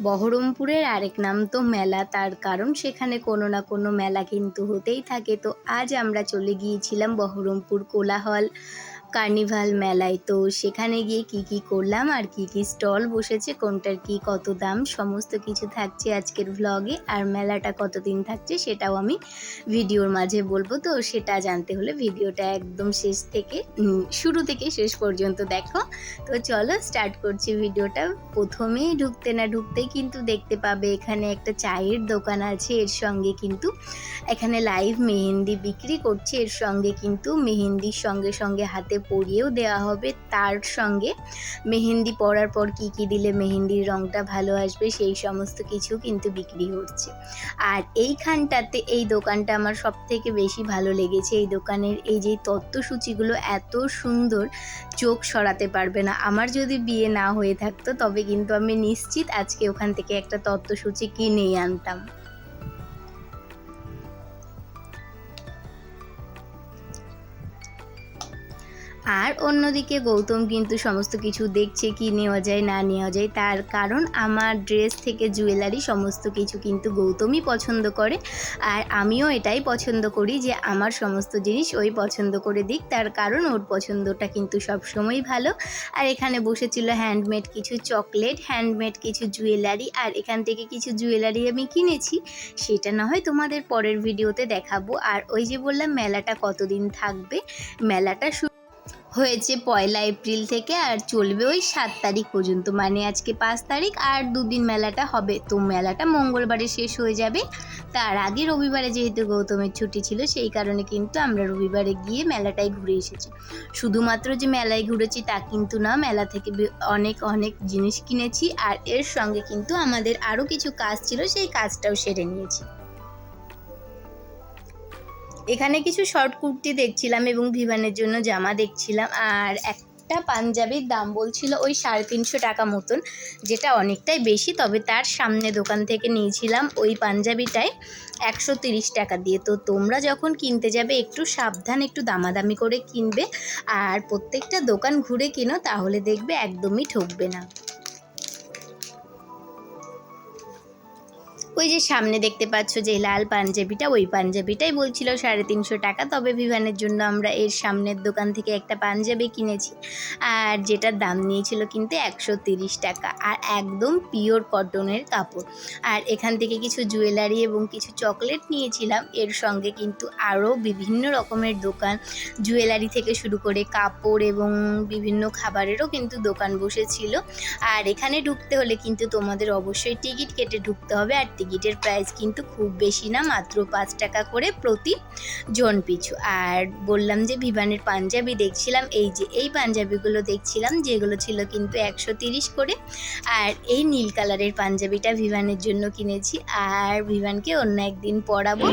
বহরমপুরের আরেক নাম তো মেলা, তার কারণ সেখানে কোনো না কোনো মেলা কিন্তু হতেই থাকে। তো আজ আমরা চলে গিয়েছিলাম বহরমপুর কোলাহল কার্নিভাল মেলায়। তো সেখানে গিয়ে কি করলাম আর কি স্টল বসেছে, কোনটার কি কত দাম, সমস্ত কিছু থাকছে আজকের ভ্লগে। আর মেলাটা কতদিন থাকছে সেটাও আমি ভিডিওর মাঝে বলবো। তো সেটা জানতে হলে ভিডিওটা একদম শুরু থেকে শেষ পর্যন্ত দেখো। তো চলো স্টার্ট করছি ভিডিওটা। প্রথমেই ঢুকতেই কিন্তু দেখতে পাবে এখানে একটা চায়ের দোকান আছে। এর সঙ্গে কিন্তু এখানে লাইভ মেহেন্দি বিক্রি করছে। এর সঙ্গে কিন্তু মেহেন্দির সঙ্গে হাতে পরিয়েও দেওয়া হবে। তার সঙ্গে মেহেন্দি পরার পর কি দিলে মেহেন্দির রঙটা ভালো আসবে সেই সমস্ত কিছু কিন্তু বিক্রি হচ্ছে। আর এইখানটাতে এই দোকানটা আমার সব থেকে বেশি ভালো লেগেছে। এই দোকানের এই যে তত্ত্বসূচিগুলো এত সুন্দর, চোখ সরাতে পারবে না। আমার যদি বিয়ে না হয়ে থাকতো তবে কিন্তু আমি নিশ্চিত আজকে ওখান থেকে একটা তত্ত্বসূচি কিনেই আনতাম। আর অন্যদিকে গৌতম কিন্তু সমস্ত কিছু দেখছে কি নেওয়া যায় না নেওয়া যায়। তার কারণ আমার ড্রেস থেকে জুয়েলারি সমস্ত কিছু কিন্তু গৌতমই পছন্দ করে। আর আমিও এটাই পছন্দ করি যে আমার সমস্ত জিনিস ওই পছন্দ করে দিক, তার কারণ ওর পছন্দটা কিন্তু সবসময়ই ভালো। আর এখানে বসেছিল হ্যান্ডমেড কিছু চকলেট, হ্যান্ডমেড কিছু জুয়েলারি। আর এখান থেকে কিছু জুয়েলারি আমি কিনেছি, সেটা না হয় তোমাদের পরের ভিডিওতে দেখাবো। আর ওই যে বললাম মেলাটা কতদিন থাকবে, মেলাটা হয়েছে 1 এপ্রিল থেকে আর চলবে ওই 7 তারিখ পর্যন্ত, মানে আজকে 5 তারিখ আর 2 দিন মেলাটা হবে। তো মেলাটা মঙ্গলবারে শেষ হয়ে যাবে। তার আগে রবিবারে যেহেতু গৌতমের ছুটি ছিল সেই কারণে কিন্তু আমরা রবিবারে গিয়ে মেলাটাই ঘুরে এসেছি। শুধুমাত্র যে মেলায় ঘুরেছি তা কিন্তু না, মেলা থেকে অনেক জিনিস কিনেছি। আর এর সঙ্গে কিন্তু আমাদের আরও কিছু কাজ ছিল, সেই কাজটাও সেরে নিয়েছি। এখানে কিছু শর্ট কুর্তি দেখছিলাম এবং ভিভানের জন্য জামা দেখছিলাম। আর একটা পাঞ্জাবির দাম বলছিল ওই 350 টাকা মতন, যেটা অনেকটাই বেশি। তবে তার সামনে দোকান থেকে নিয়েছিলাম ওই পাঞ্জাবিটায় 130 টাকা দিয়ে। তো তোমরা যখন কিনতে যাবে একটু সাবধান, একটু দামাদামি করে কিনবে। আর প্রত্যেকটা দোকান ঘুরে কিনো, তাহলে দেখবে একদমই ঠকবে না। ওই যে সামনে দেখতে পাচ্ছ যে লাল পাঞ্জাবিটা, ওই পাঞ্জাবিটাই বলছিল 350 টাকা। তবে ভিভানের জন্য আমরা এর সামনের দোকান থেকে একটা পাঞ্জাবি কিনেছি, আর যেটার দাম নিয়েছিল কিন্তু 130 টাকা। আর একদম পিওর কটনের কাপড়। আর এখান থেকে কিছু জুয়েলারি এবং কিছু চকলেট নিয়েছিলাম। এর সঙ্গে কিন্তু আরও বিভিন্ন রকমের দোকান, জুয়েলারি থেকে শুরু করে কাপড় এবং বিভিন্ন খাবারেরও কিন্তু দোকান বসেছিল। আর এখানে ঢুকতে হলে কিন্তু তোমাদের অবশ্যই টিকিট কেটে ঢুকতে হবে। আর টিকিটের প্রাইস কিন্তু খুব বেশি না, মাত্র 5 টাকা করে প্রতি জন পিছু। আর বললাম যে ভিভানের পাঞ্জাবি দেখছিলাম, এই যে এই পাঞ্জাবিগুলো দেখছিলাম, যেগুলো ছিল কিন্তু 130 করে। আর এই নীল কালারের পাঞ্জাবিটা ভিভানের জন্য কিনেছি, আর ভিভানকে অন্য একদিন পরাবো।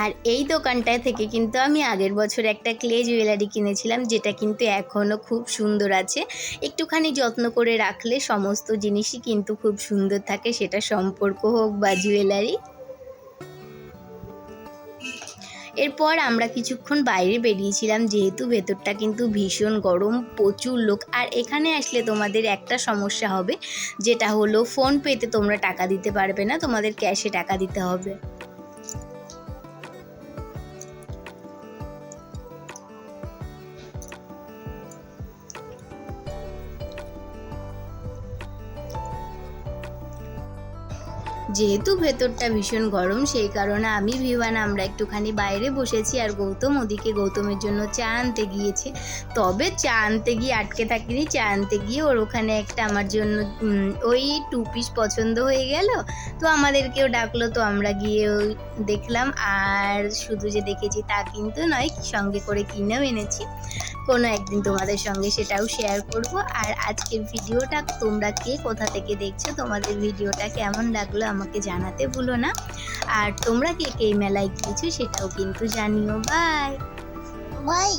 আর এই দোকানটা থেকে কিন্তু আমি আগের বছর একটা ক্লে জুয়েলারি কিনেছিলাম, যেটা কিন্তু এখনও খুব সুন্দর আছে। একটুখানি যত্ন করে রাখলে সমস্ত জিনিসই কিন্তু খুব সুন্দর থাকে, সেটা সম্পর্ক হোক বা জুয়েলারি। এরপর আমরা কিছুক্ষণ বাইরে বেরিয়েছিলাম, যেহেতু ভেতরটা কিন্তু ভীষণ গরম, প্রচুর লোক। আর এখানে আসলে তোমাদের একটা সমস্যা হবে, যেটা হলো ফোনপেতে তোমরা টাকা দিতে পারবে না, তোমাদের ক্যাশে টাকা দিতে হবে। যেহেতু ভেতরটা ভীষণ গরম সেই কারণে আমি ভিভান আমরা একটুখানি বাইরে বসেছি। আর গৌতম ওদিকে গৌতমের জন্য চা আনতে গিয়েছে। তবে চা আনতে গিয়ে আটকে থাকিনি, চা আনতে গিয়ে ওর ওখানে একটা আমার জন্য ওই 2 পিস পছন্দ হয়ে গেল। তো আমাদেরকেও ডাকলো, তো আমরা গিয়ে ওই দেখলাম। আর শুধু যে দেখেছি তা কিন্তু নয়, সঙ্গে করে কিনেও এনেছি। কোনো একদিন তোমাদের সঙ্গে সেটাও শেয়ার করব। আর আজকের ভিডিওটা তোমরা কে কোথা থেকে দেখছো, তোমাদের ভিডিওটা কেমন লাগলো আমাকে জানাতে ভুলো না। আর তোমরা কে কে মেলায় গিয়েছো সেটাও কিন্তু জানিও। Bye bye.